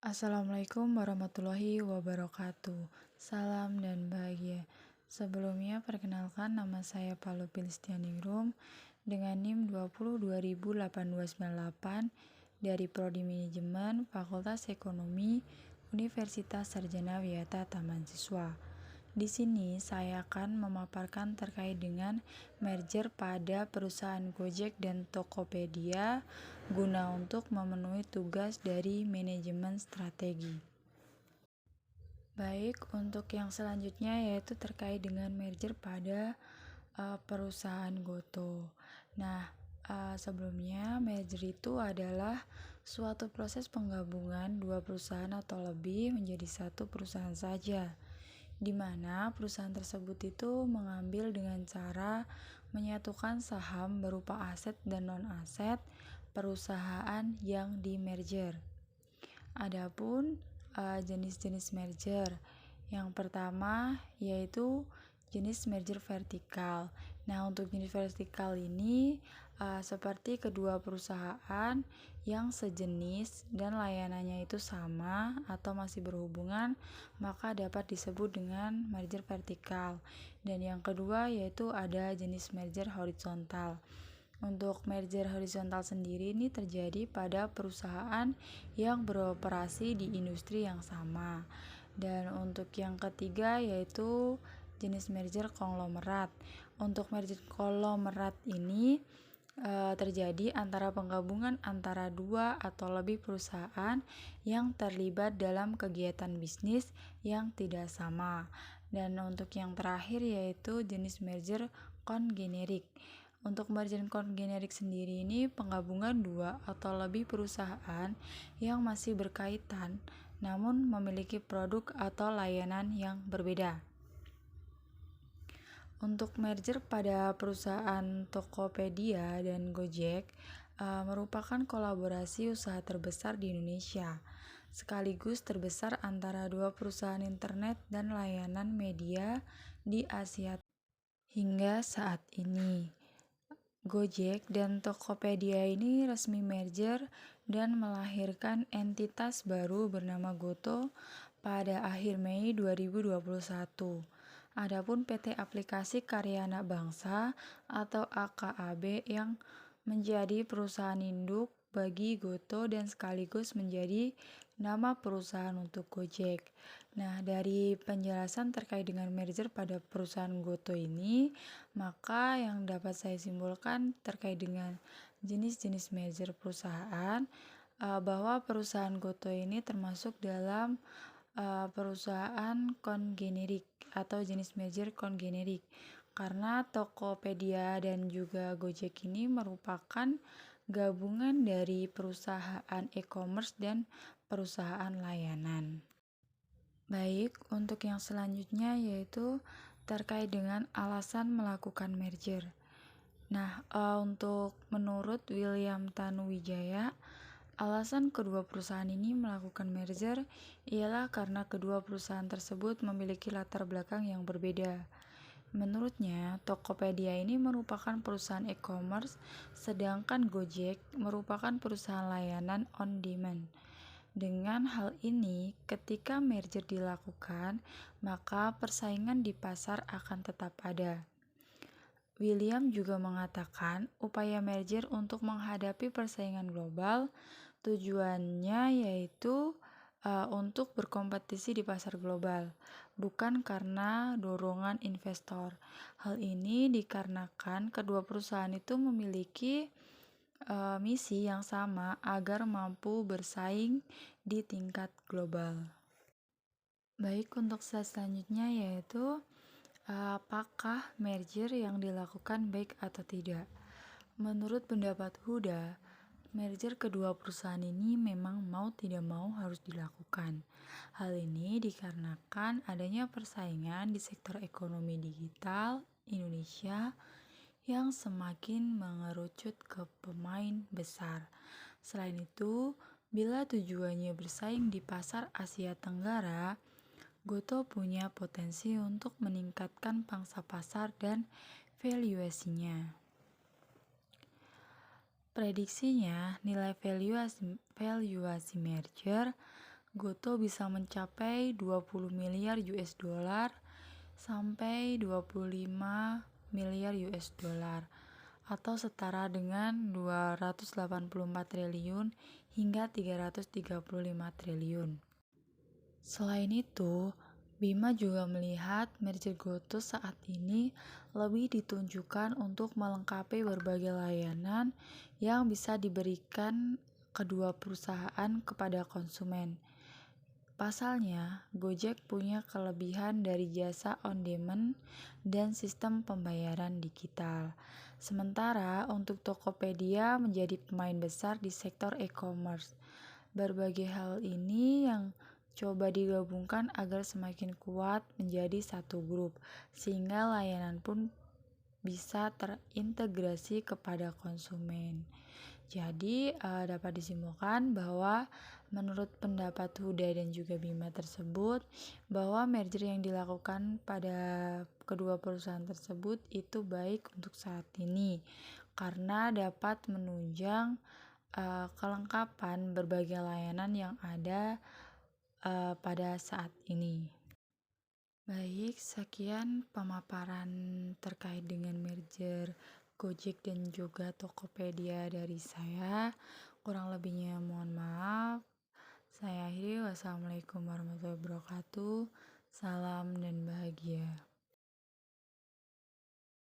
Assalamualaikum warahmatullahi wabarakatuh. Salam dan bahagia. Sebelumnya perkenalkan nama saya Palu Pilistianingrum dengan NIM 20208298 dari Prodi Manajemen Fakultas Ekonomi Universitas Sarjana Wiyata Taman Siswa. Di sini saya akan memaparkan terkait dengan merger pada perusahaan Gojek dan Tokopedia guna untuk memenuhi tugas dari manajemen strategi. Baik, untuk yang selanjutnya yaitu terkait dengan merger pada perusahaan Goto. Nah, sebelumnya merger itu adalah suatu proses penggabungan dua perusahaan atau lebih menjadi satu perusahaan saja, di mana perusahaan tersebut itu mengambil dengan cara menyatukan saham berupa aset dan non-aset perusahaan yang di-merger. Adapun jenis-jenis merger, yang pertama yaitu jenis merger vertikal. Nah, untuk jenis vertikal ini seperti kedua perusahaan yang sejenis dan layanannya itu sama atau masih berhubungan, maka dapat disebut dengan merger vertikal. Dan yang kedua yaitu ada jenis merger horizontal. Untuk merger horizontal sendiri ini terjadi pada perusahaan yang beroperasi di industri yang sama. Dan untuk yang ketiga yaitu jenis merger konglomerat. Untuk merger konglomerat ini terjadi antara penggabungan antara dua atau lebih perusahaan yang terlibat dalam kegiatan bisnis yang tidak sama. Dan untuk yang terakhir yaitu jenis merger kongenerik. Untuk merger kongenerik sendiri ini penggabungan dua atau lebih perusahaan yang masih berkaitan namun memiliki produk atau layanan yang berbeda. Untuk merger pada perusahaan Tokopedia dan Gojek merupakan kolaborasi usaha terbesar di Indonesia, sekaligus terbesar antara dua perusahaan internet dan layanan media di Asia hingga saat ini. Gojek dan Tokopedia ini resmi merger dan melahirkan entitas baru bernama Goto pada akhir Mei 2021. Adapun PT Aplikasi Karya Anak Bangsa atau AKAB yang menjadi perusahaan induk bagi Goto dan sekaligus menjadi nama perusahaan untuk Gojek. Nah, dari penjelasan terkait dengan merger pada perusahaan Goto ini, maka yang dapat saya simpulkan terkait dengan jenis-jenis merger perusahaan bahwa perusahaan Goto ini termasuk dalam perusahaan kongenerik atau jenis merger kongenerik, karena Tokopedia dan juga Gojek ini merupakan gabungan dari perusahaan e-commerce dan perusahaan layanan. Baik, untuk yang selanjutnya yaitu terkait dengan alasan melakukan merger. Nah, untuk menurut William Tanuwijaya, alasan kedua perusahaan ini melakukan merger ialah karena kedua perusahaan tersebut memiliki latar belakang yang berbeda. Menurutnya, Tokopedia ini merupakan perusahaan e-commerce, sedangkan Gojek merupakan perusahaan layanan on-demand. Dengan hal ini, ketika merger dilakukan, maka persaingan di pasar akan tetap ada. William juga mengatakan upaya merger untuk menghadapi persaingan global tujuannya yaitu untuk berkompetisi di pasar global, bukan karena dorongan investor. Hal ini dikarenakan kedua perusahaan itu memiliki misi yang sama agar mampu bersaing di tingkat global. Baik, untuk slide selanjutnya yaitu apakah merger yang dilakukan baik atau tidak? Menurut pendapat Huda, merger kedua perusahaan ini memang mau tidak mau harus dilakukan. Hal ini dikarenakan adanya persaingan di sektor ekonomi digital Indonesia yang semakin mengerucut ke pemain besar. Selain itu, bila tujuannya bersaing di pasar Asia Tenggara, Goto punya potensi untuk meningkatkan pangsa pasar dan valuasinya. Prediksinya, nilai valuasi merger Goto bisa mencapai 20 miliar US dollar sampai 25 miliar US dollar atau setara dengan 284 triliun hingga 335 triliun. Selain itu, Bima juga melihat merger Goto saat ini lebih ditunjukkan untuk melengkapi berbagai layanan yang bisa diberikan kedua perusahaan kepada konsumen. Pasalnya, Gojek punya kelebihan dari jasa on-demand dan sistem pembayaran digital. Sementara untuk Tokopedia menjadi pemain besar di sektor e-commerce. Berbagai hal ini yang coba digabungkan agar semakin kuat menjadi satu grup, sehingga layanan pun bisa terintegrasi kepada konsumen. Jadi dapat disimpulkan bahwa menurut pendapat Huda dan juga Bima tersebut, bahwa merger yang dilakukan pada kedua perusahaan tersebut itu baik untuk saat ini karena dapat menunjang kelengkapan berbagai layanan yang ada pada saat ini. Baik, sekian pemaparan terkait dengan merger Gojek dan juga Tokopedia dari saya. Kurang lebihnya mohon maaf. Saya akhiri. Wassalamualaikum warahmatullahi wabarakatuh. Salam dan bahagia.